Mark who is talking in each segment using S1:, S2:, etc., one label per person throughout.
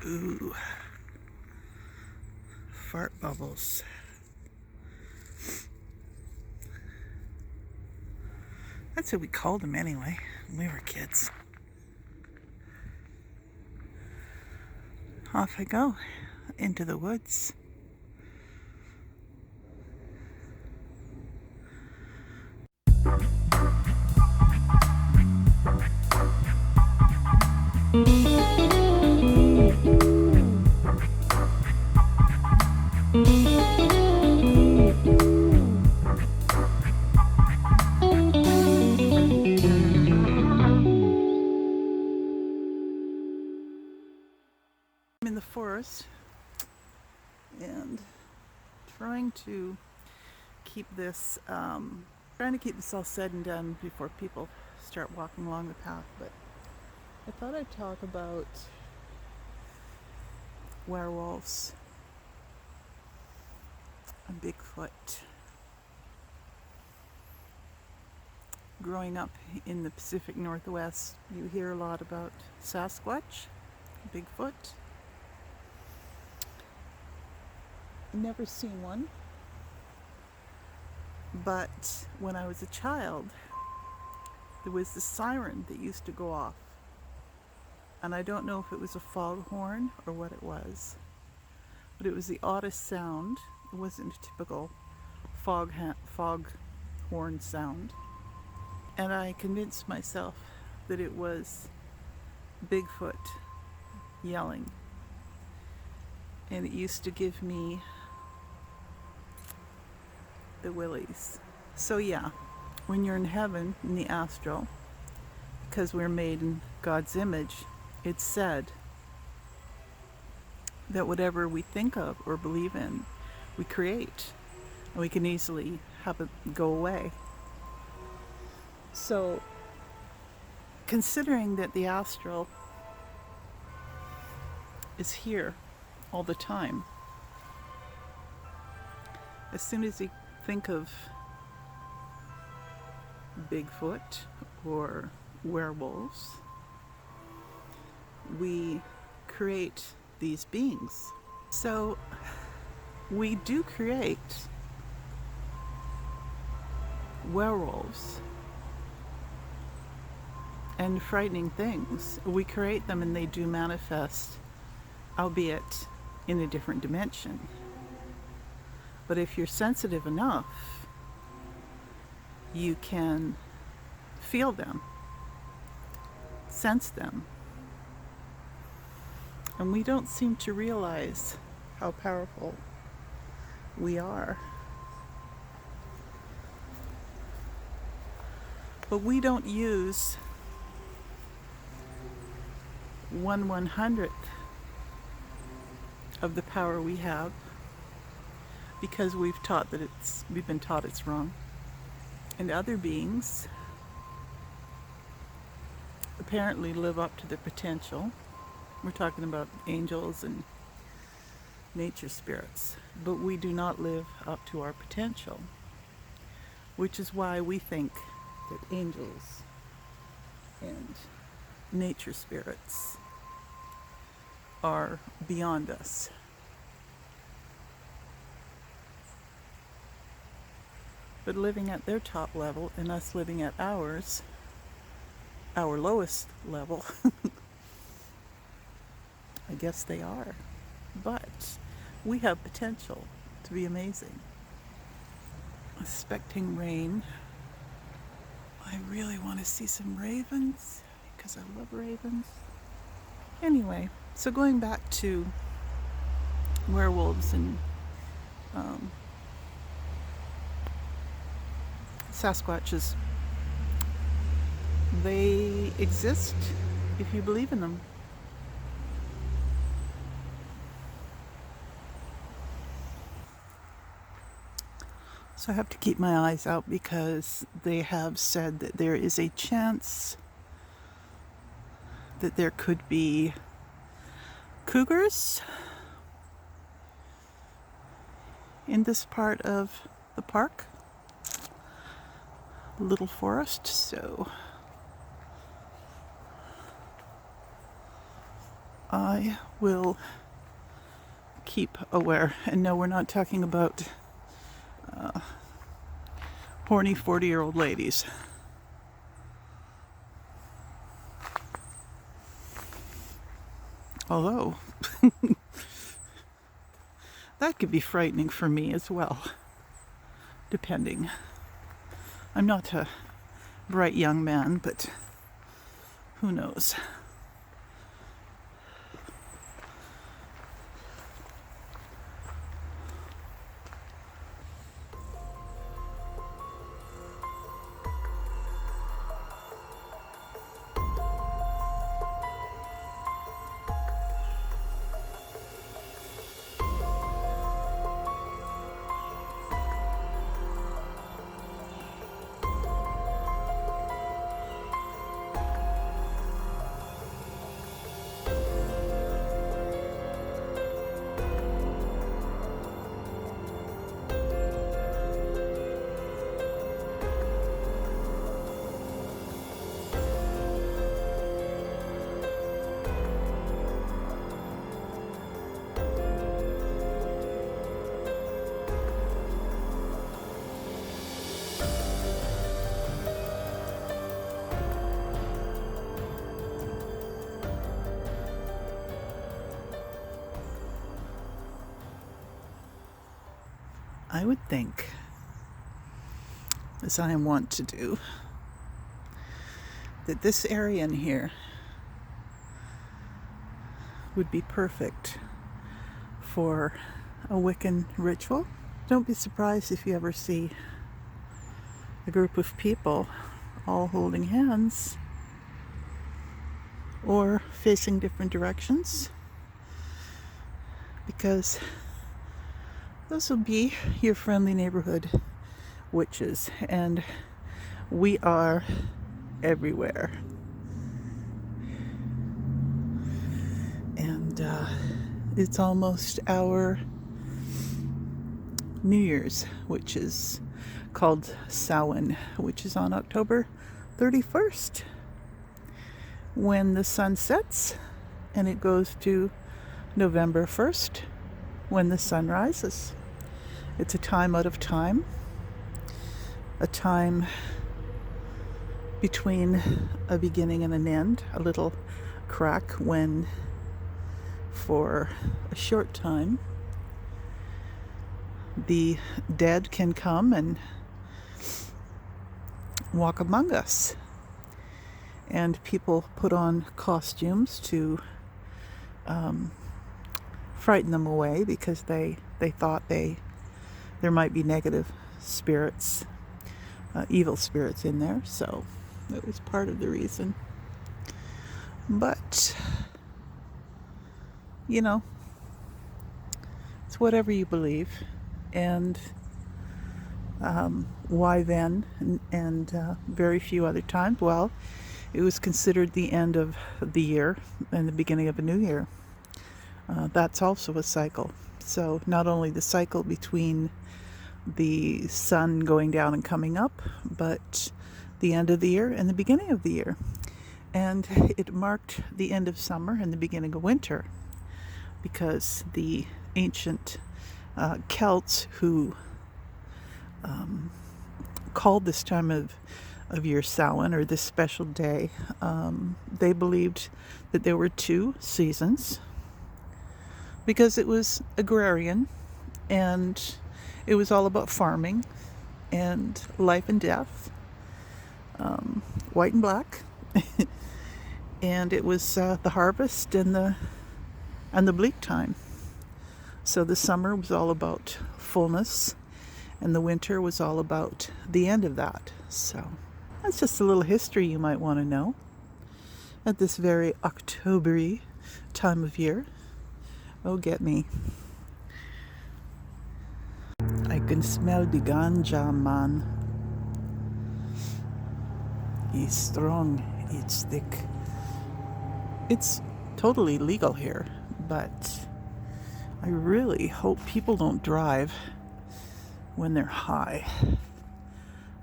S1: Ooh. Fart bubbles. That's what we called them anyway when we were kids. Off I go into the woods. I'm in the forest and trying to keep this all said and done before people start walking along the path, but I thought I'd talk about werewolves and Bigfoot. Growing up in the Pacific Northwest, you hear a lot about Sasquatch, Bigfoot. Never seen one, but when I was a child, there was this siren that used to go off, and I don't know if it was a foghorn or what it was, but it was the oddest sound. It wasn't a typical foghorn sound, and I convinced myself that it was Bigfoot yelling, and it used to give me the willies. So yeah, when you're in heaven, in the astral, because we're made in God's image, it's said that whatever we think of or believe in, we create, and we can easily have it go away. So considering that the astral is here all the time, as soon as you think of Bigfoot or werewolves, we create these beings. So we do create werewolves and frightening things. We create them and they do manifest, albeit in a different dimension. But if you're sensitive enough, you can feel them, sense them. And we don't seem to realize how powerful we are. But we don't use 1/100th of the power we have, because we've been taught it's wrong. And other beings apparently live up to their potential. We're talking about angels and nature spirits, but we do not live up to our potential, which is why we think that angels and nature spirits are beyond us. But living at their top level and us living at our lowest level, I guess they are. But we have potential to be amazing. Expecting rain. I really want to see some ravens because I love ravens. Anyway, so going back to werewolves and Sasquatches, they exist if you believe in them. So I have to keep my eyes out because they have said that there is a chance that there could be cougars in this part of the park, little forest. So I will keep aware. And no, we're not talking about horny 40-year-old ladies. Although, that could be frightening for me as well, depending. I'm not a bright young man, but who knows? I would think, as I am wont to do, that this area in here would be perfect for a Wiccan ritual. Don't be surprised if you ever see a group of people all holding hands or facing different directions, because those will be your friendly neighborhood witches, and we are everywhere. And it's almost our New Year's, which is called Samhain, which is on October 31st, when the sun sets, and it goes to November 1st, when the sun rises. It's a time out of time, a time between a beginning and an end, a little crack when, for a short time, the dead can come and walk among us. And people put on costumes to frighten them away, because they thought there might be negative spirits, evil spirits in there. So it was part of the reason. But, you know, it's whatever you believe. And why then and very few other times? Well, it was considered the end of the year and the beginning of a new year. That's also a cycle. So not only the cycle between the sun going down and coming up, but the end of the year and the beginning of the year. And it marked the end of summer and the beginning of winter, because the ancient Celts, who called this time of year Samhain, or this special day, they believed that there were two seasons, because it was agrarian, and it was all about farming and life and death, white and black. And it was the harvest and the bleak time. So the summer was all about fullness, and the winter was all about the end of that. So that's just a little history you might want to know at this very October-y time of year. Oh, get me. I can smell the ganja, man. It's strong, it's thick. It's totally legal here, but I really hope people don't drive when they're high.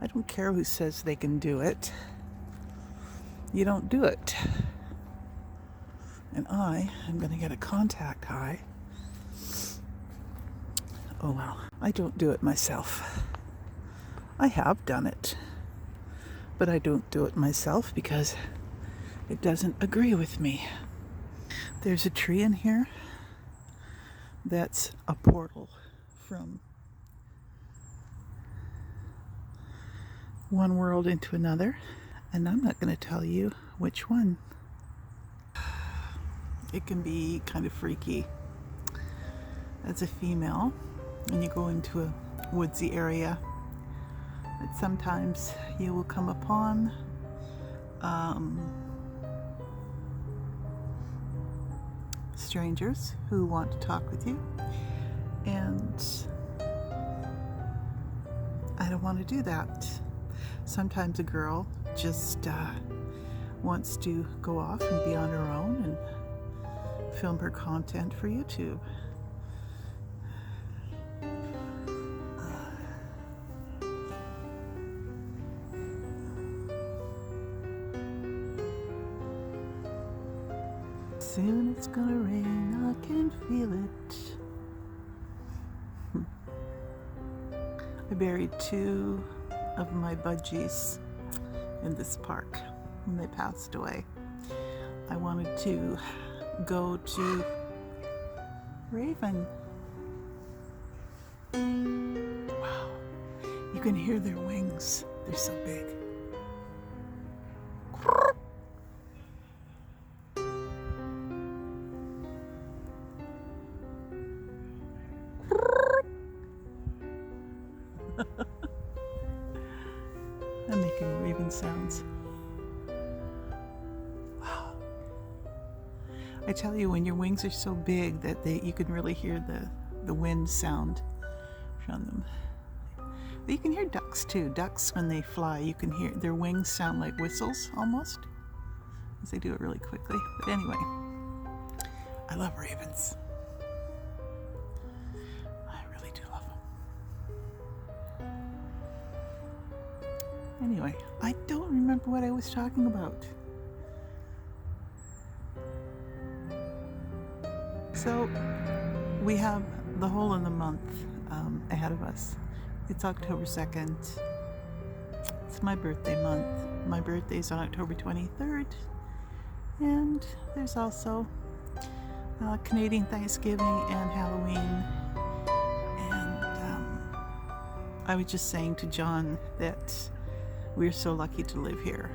S1: I don't care who says they can do it. You don't do it. And I am going to get a contact high. Oh well, I don't do it myself. I have done it, but I don't do it myself because it doesn't agree with me. There's a tree in here that's a portal from one world into another, and I'm not going to tell you which one. It can be kind of freaky as a female when you go into a woodsy area. But sometimes you will come upon strangers who want to talk with you, and I don't want to do that. Sometimes a girl just wants to go off and be on her own and film her content for YouTube. Soon it's gonna rain, I can feel it. I buried 2 of my budgies in this park when they passed away. I wanted to go to Raven. Wow, you can hear their wings, they're so big. I'm making raven sounds. Wow. I tell you, when your wings are so big that you can really hear the wind sound from them. But you can hear ducks too. Ducks, when they fly, you can hear their wings sound like whistles almost, because they do it really quickly. But anyway, I love ravens. Anyway, I don't remember what I was talking about. So, we have the whole of the month ahead of us. It's October 2nd. It's my birthday month. My birthday's on October 23rd. And there's also Canadian Thanksgiving and Halloween. And I was just saying to John that we're so lucky to live here.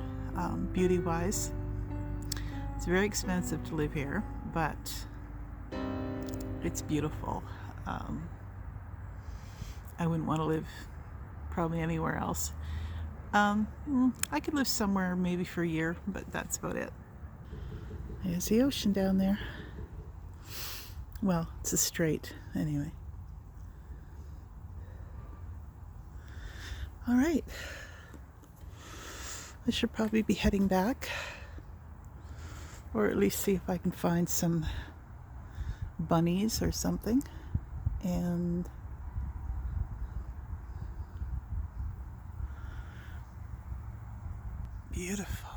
S1: Beauty-wise, it's very expensive to live here, but it's beautiful. I wouldn't want to live probably anywhere else. I could live somewhere maybe for a year, but that's about it. There's the ocean down there. Well, it's a strait anyway. All right. I should probably be heading back, or at least see if I can find some bunnies or something. And beautiful.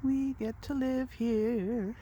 S1: We get to live here.